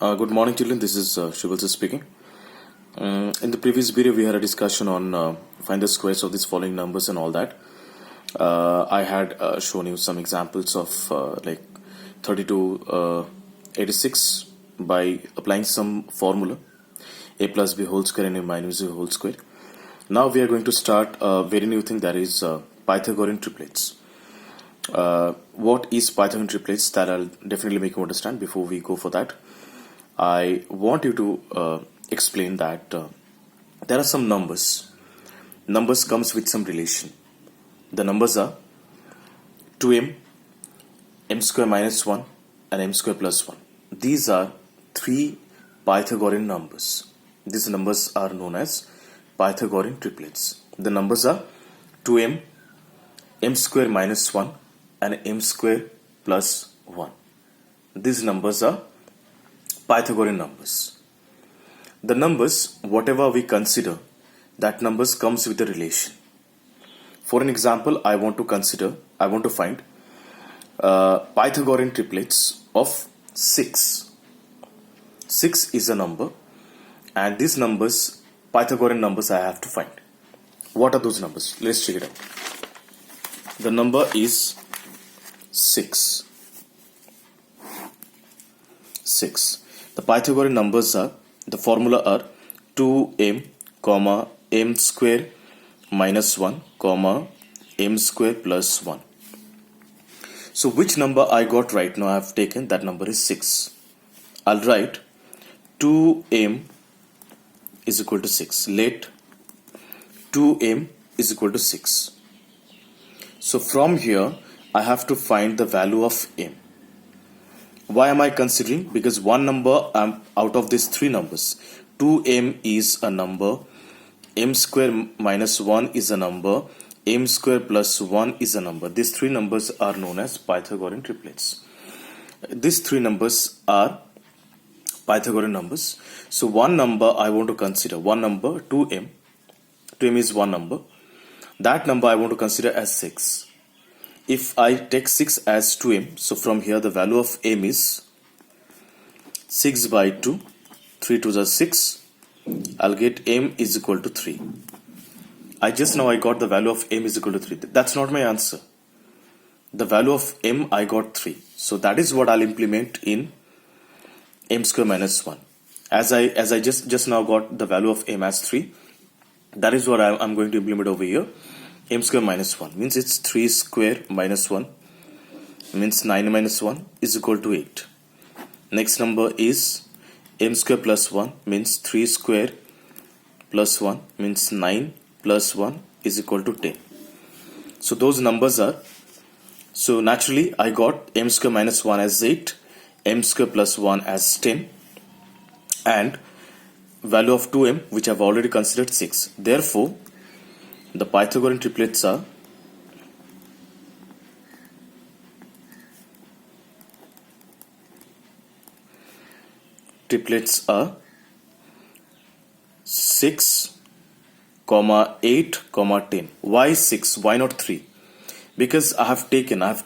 Good morning, children. This is Shivalsa speaking. In the previous video, we had a discussion on find the squares of these following numbers and all that. I had shown you some examples of like 36 by applying some formula, a plus b whole square and a minus b whole square. Now we are going to start a very new thing, that is Pythagorean triplets. What is Pythagorean triplets? That I'll definitely make you understand. Before we go for that, I want you to explain that there are some numbers. Numbers comes with some relation. The numbers are 2m, m square minus 1 and m square plus 1. These are three Pythagorean numbers. These numbers are known as Pythagorean triplets. The numbers are 2m, m square minus 1 and m square plus 1. These numbers are Pythagorean numbers. The numbers, whatever we consider, that numbers comes with a relation. For an example, I want to find Pythagorean triplets of 6. 6 is a number, and these numbers, Pythagorean numbers, I have to find. What are those numbers? Let's check it out. The number is 6. 6. The Pythagorean numbers are, the formula are 2m, m square minus 1, m square plus 1. So which number I got right now? I have taken that number is 6. I'll write 2m is equal to 6. Let 2m is equal to 6. So from here, I have to find the value of m. Why am I considering? Because one number out of these three numbers, 2m is a number, m square minus 1 is a number, m square plus 1 is a number. These three numbers are known as Pythagorean triplets. These three numbers are Pythagorean numbers. So one number I want to consider, one number 2m. 2m is one number. That number I want to consider as 6. If I take 6 as 2m, so from here the value of m is 6 by 2, 3 to the 6, I'll get m is equal to 3. I got the value of m is equal to 3. That's not my answer. The value of m I got 3. So that is what I'll implement in m square minus 1. As I just now got the value of m as 3, that is what I'm going to implement over here. M square minus 1 means it's 3 square minus 1 means 9 minus 1 is equal to 8. Next number is m square plus 1 means 3 square plus 1 means 9 plus 1 is equal to 10. So those numbers are, so naturally I got m square minus 1 as 8, m square plus 1 as 10, and value of 2m which I've already considered 6. Therefore the Pythagorean triplets are 6, 8, 10. Why 6? Why not 3? Because I have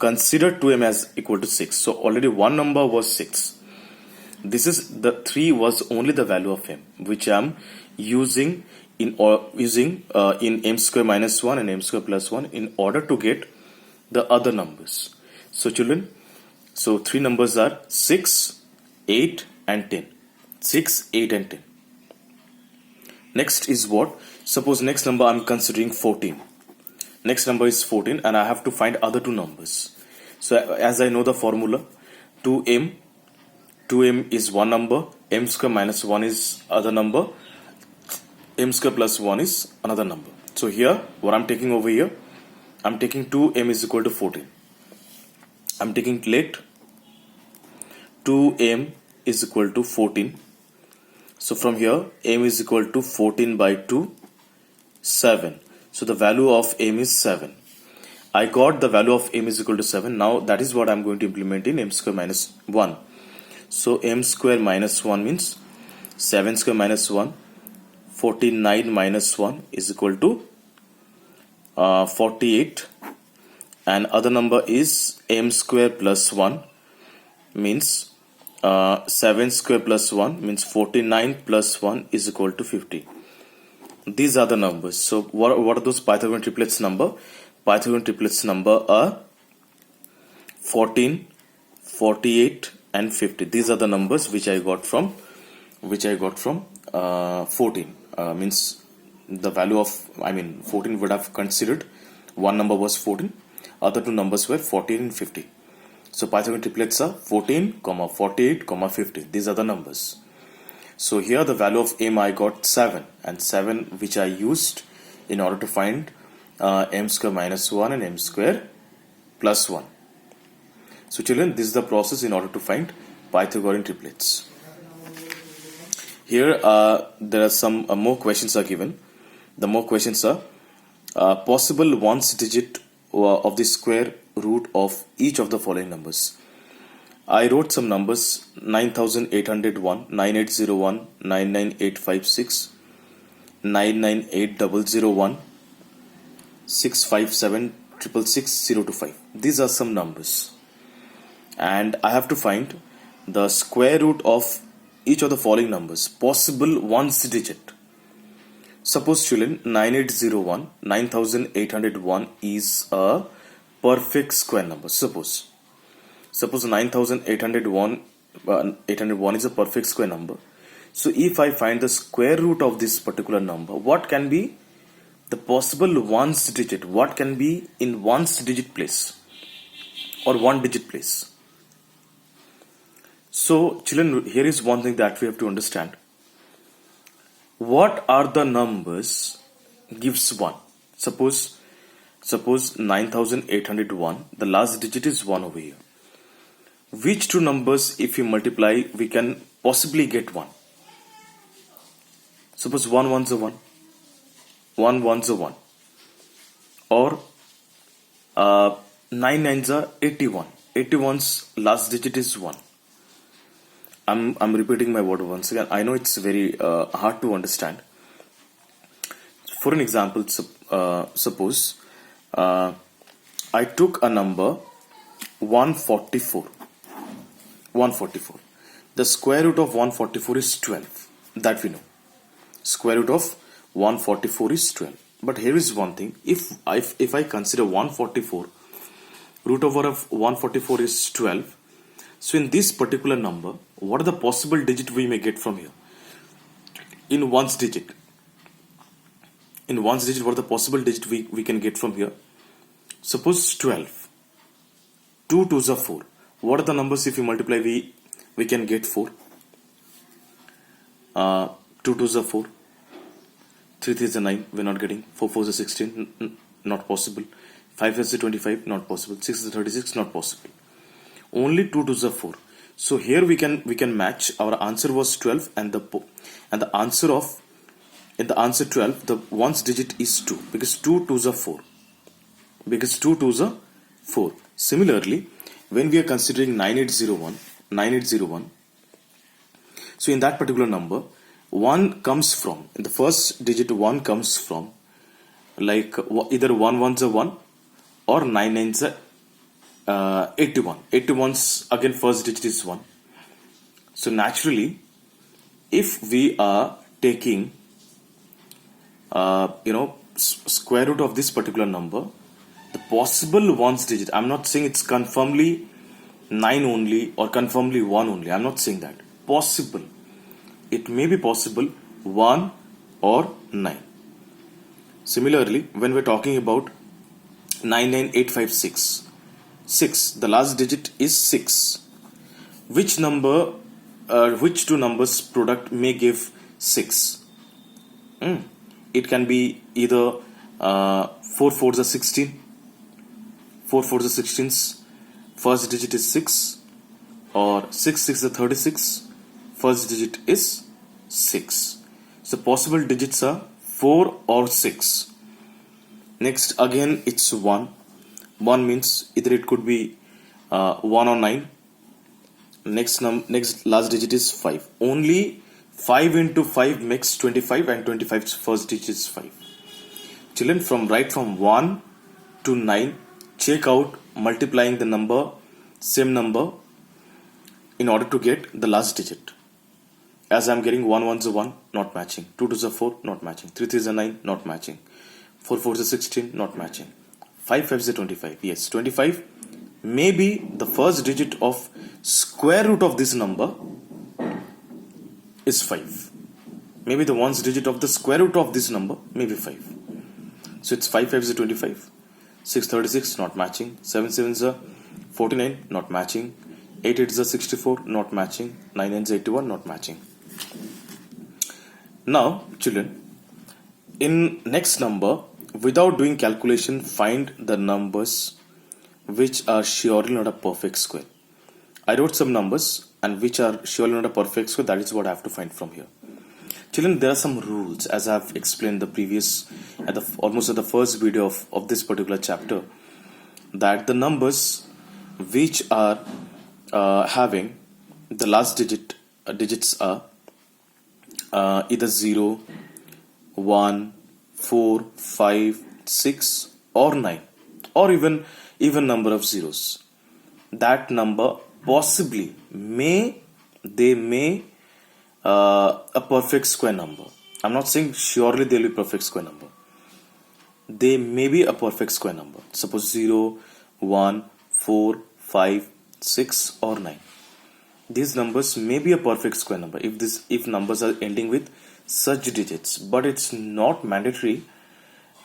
considered 2m as equal to 6. So already one number was 6. This is the 3 was only the value of m, which I am using in m square minus 1 and m square plus 1 in order to get the other numbers. So children, so three numbers are 6, 8 and 10. 6, 8 and 10. Next is what? Suppose next number I'm considering 14. Next number is 14 and I have to find other two numbers. So as I know the formula, 2m is one number, m square minus 1 is other number, m square plus 1 is another number. So here, what I'm taking over here, I'm taking 2m is equal to 14. I'm taking let 2m is equal to 14. So from here, m is equal to 14 by 2, 7. So the value of m is 7. I got the value of m is equal to 7. Now that is what I'm going to implement in m square minus 1. So m square minus 1 means 7 square minus 1. 49 minus 1 is equal to 48, and other number is m square plus 1 means 7 square plus 1 means 49 plus 1 is equal to 50. These are the numbers. So what are those Pythagorean triplets number? Pythagorean triplets number are 14, 48 and 50. These are the numbers which I got from 14. Means the value of 14 would have considered one number was 14, other two numbers were 14 and 50. So Pythagorean triplets are 14, 48, 50. These are the numbers. So here the value of m I got 7, and 7 which I used in order to find m square minus 1 and m square plus 1. So children, this is the process in order to find Pythagorean triplets. Here there are some more questions are given. The more questions are possible ones digit of the square root of each of the following numbers. I wrote some numbers: 9801, 9801, 99856, 998001, 657 666 These are some numbers, and I have to find the square root of each of the following numbers, possible ones digit. Suppose children, 9801, 9801 is a perfect square number. Suppose 9801 801 is a perfect square number. So if I find the square root of this particular number, what can be the possible ones digit? What can be in ones digit place or one digit place? So children, here is one thing that we have to understand. What are the numbers gives 1? Suppose 9801, the last digit is 1 over here. Which two numbers, if you multiply, we can possibly get 1? Suppose 1 ones are 1, 1 ones are 1, or 9 nines are 81. 81's last digit is 1. I'm repeating my word once again. I know it's very hard to understand. For an example, suppose I took a number 144. 144. The square root of 144 is 12. That we know. Square root of 144 is 12. But here is one thing. If I consider 144, root over of 144 is 12. So in this particular number, what are the possible digit we may get from here? In ones digit. In ones digit, what are the possible digit we can get from here? Suppose 12. 2 2s are 4. What are the numbers if you multiply we can get 4? 2 2s are 4. 3 3s are 9. We're not getting. 4 4s are 16. Not possible. 5 5s are 25. Not possible. 6 is 36. Not possible. Only 2 2s are 4. So here we can match. Our answer was 12, and the answer of in the answer 12, the ones digit is 2, because 2 2s are 4. Because 2 2s are 4. Similarly, when we are considering 9801, so in that particular number, 1 comes from, in the first digit 1 comes from, like either 1 ones are 1 or 9 nines are 81. 81's again first digit is 1. So naturally, if we are taking square root of this particular number, the possible ones digit, I'm not saying it's confirmly 9 only or confirmly 1 only. I'm not saying that. Possible. It may be possible 1 or 9. Similarly, when we're talking about 99856, 6, the last digit is 6. Which number, which two numbers product may give 6? It can be either 4 4s are 16. 4 4s are 16's first digit is 6, or 6 6 are 36. First digit is 6. So possible digits are 4 or 6. Next again it's 1. 1 means either it could be 1 or 9. Next last digit is 5. Only 5 into 5 makes 25, and 25's first digit is 5. Children, from 1 to 9, check out multiplying the number, same number, in order to get the last digit. As I'm getting 1 1 is a 1, not matching. 2 2 is a 4, not matching. 3 3 is a 9, not matching. 4 4 is a 16, not matching. 5 5 is a 25. Yes, 25 may be the first digit of square root of this number is 5. Maybe the ones digit of the square root of this number may be 5. So it's 5 5 is a 25. 6 36, not matching. 7 7 is a 49, not matching. 8 8 is a 64, not matching. 9 9 is 81, not matching. Now, children, in next number, without doing calculation, find the numbers which are surely not a perfect square. I wrote some numbers and which are surely not a perfect square. That is what I have to find from here. Children, there are some rules, as I have explained the previous, almost at the first video of this particular chapter, that the numbers which are having the last digits are either 0, 1, 4, 5, 6 or 9, or even number of zeros. That number possibly may a perfect square number. I'm not saying surely they'll be perfect square number. They may be a perfect square number. Suppose 0, 1, 4, 5, 6 or 9. These numbers may be a perfect square number if numbers are ending with such digits, but it's not mandatory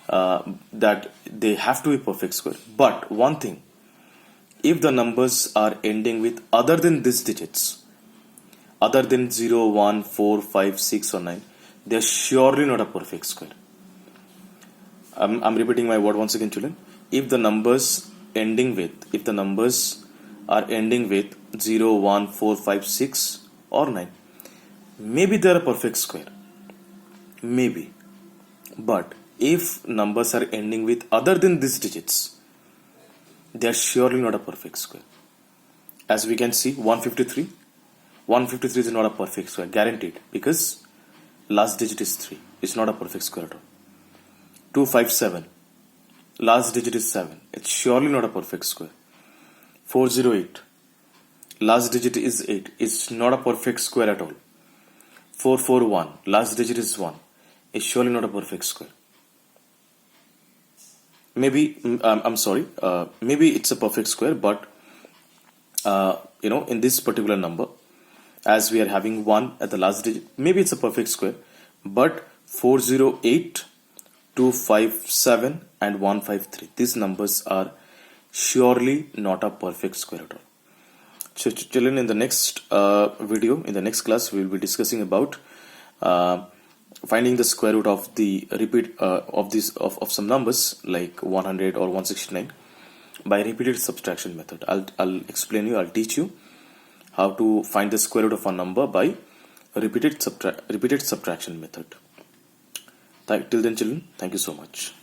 that they have to be perfect square. But one thing, if the numbers are ending with other than these digits, other than 0, 1, 4, 5, 6 or 9, they are surely not a perfect square. I'm repeating my word once again, children. If the numbers are ending with 0, 1, 4, 5, 6 or 9, maybe they are a perfect square. Maybe. But if numbers are ending with other than these digits, they are surely not a perfect square. As we can see, 153 is not a perfect square, guaranteed, because last digit is 3. It's not a perfect square at all. 257, last digit is 7. It's surely not a perfect square. 408, last digit is 8. It's not a perfect square at all. 441, last digit is 1. It's surely not a perfect square. Maybe, maybe it's a perfect square, but in this particular number, as we are having 1 at the last digit, maybe it's a perfect square, but 408, 257 and 153, these numbers are surely not a perfect square at all. So children, in the next video, in the next class, we will be discussing about finding the square root of the repeat of some numbers like 100 or 169 by repeated subtraction method. I'll explain you, I'll teach you how to find the square root of a number by repeated subtraction method. Till then, children, thank you so much.